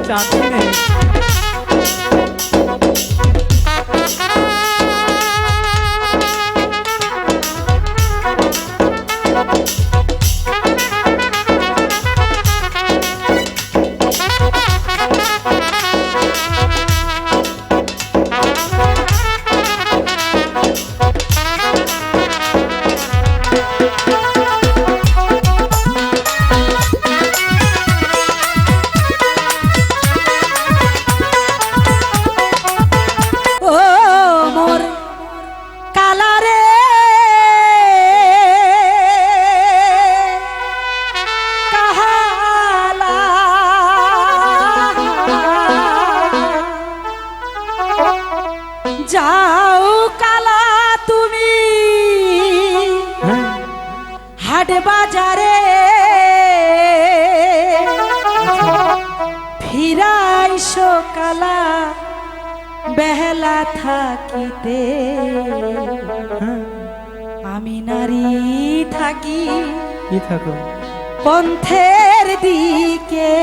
চাঁদ নেই। যাও কালা তুমি হাট বাজারে ফিরাইছো কালা বেহলা থাকিতে আমি নারী থাকি কি থাকো পন্থের দিকে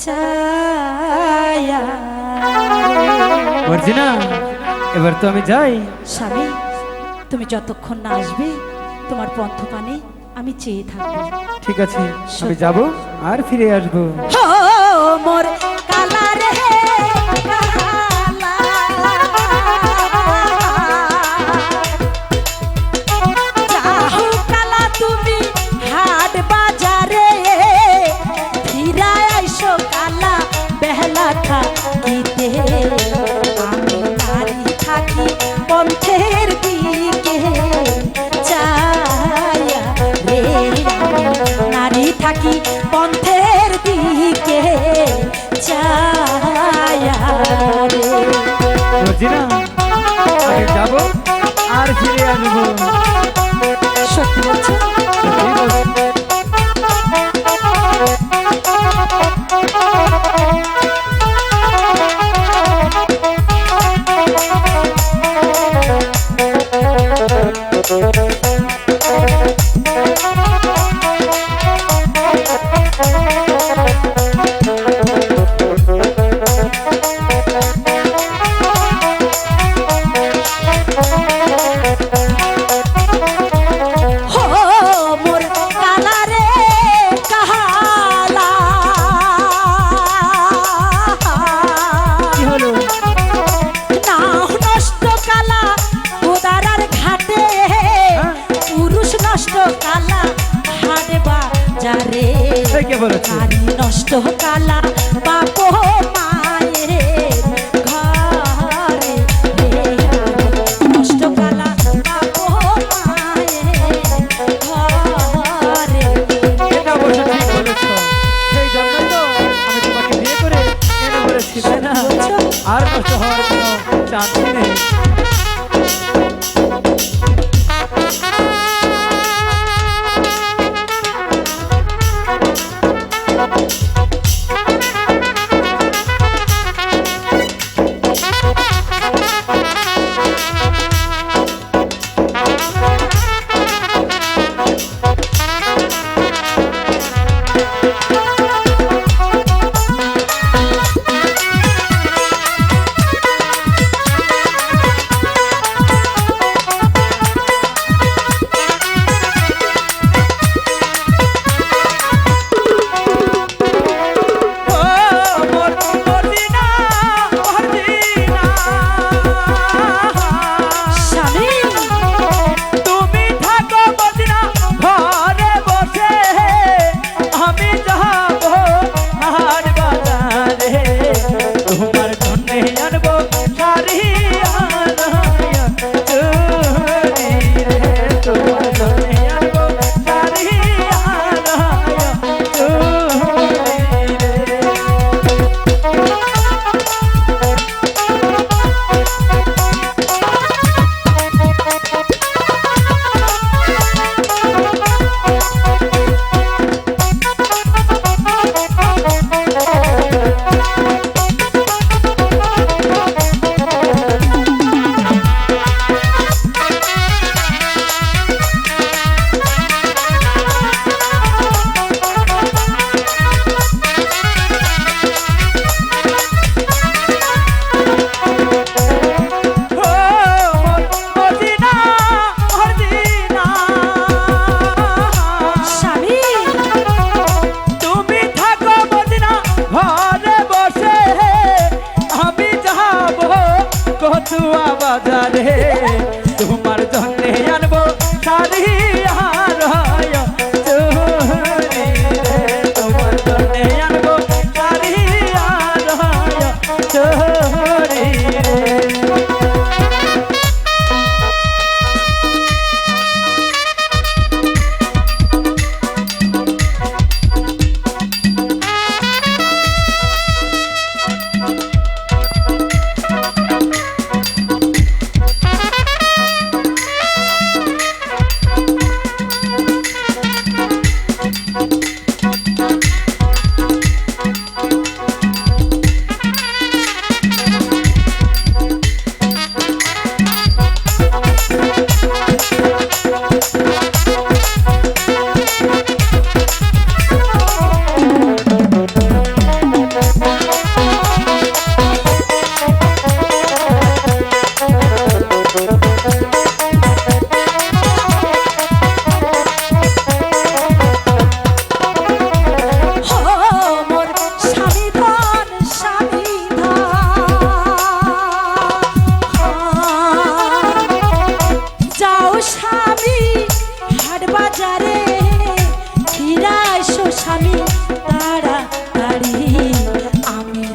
চায়া মর্জিনা এবার তো আমি যাই। স্বামী তুমি যতক্ষণ না আসবে তোমার পন্থ পানে আমি চেয়ে থাকবো। ঠিক আছে আমি যাব আর ফিরে আসবো। ও মোর কালা রে কালা, যাও কালা তুমি হাট বাজারে ফিরায় আইসো কালা বেহলা থাকিতে আমি নারী থাকি পন্থের দিকে চায়া রে নারী থাকি পন্থের দিকে চায়া রে। মর্জিনা আমি যাব আর ফিরে আসবো। সত্যি বলছো? সত্যি বলছি। নষ্ট কালা বাপ মায়ের ঘরে নষ্ট কালা বাপ মায়ের ঘরে। এটা অবশ্য ঠিক বলেছো, সেই জন্যই তো আমি তোমাকে বিয়ে করে এনে বলেছি তাই না? আর নষ্ট হওয়ার কোনো চান্স নেই।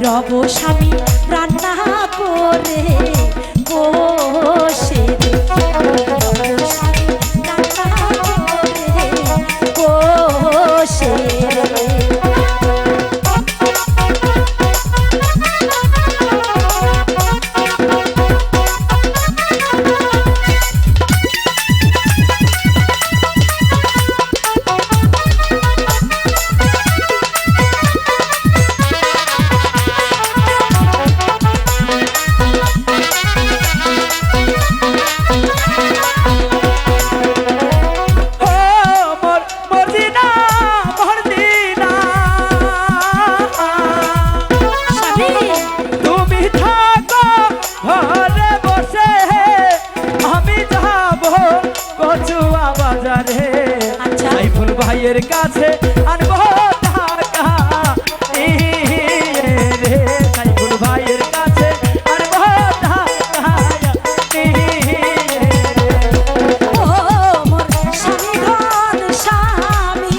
রব স্বামী রান্না করে বসে রে। রব স্বামী রান্না করে বসে রে। আচ্ছা। সাইফুল ভাইয়ের কাছে আনবো টাকা নিয়ে রে, সাইফুল ভাইয়ের কাছে আনবো টাকা নিয়ে রে। ও মোর স্বামী ধন স্বামী,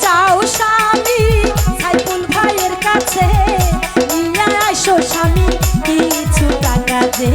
চাও স্বামী সাইফুল ভাইয়ের কাছে নিয়ে আইসো স্বামী কিছু টাকা দে।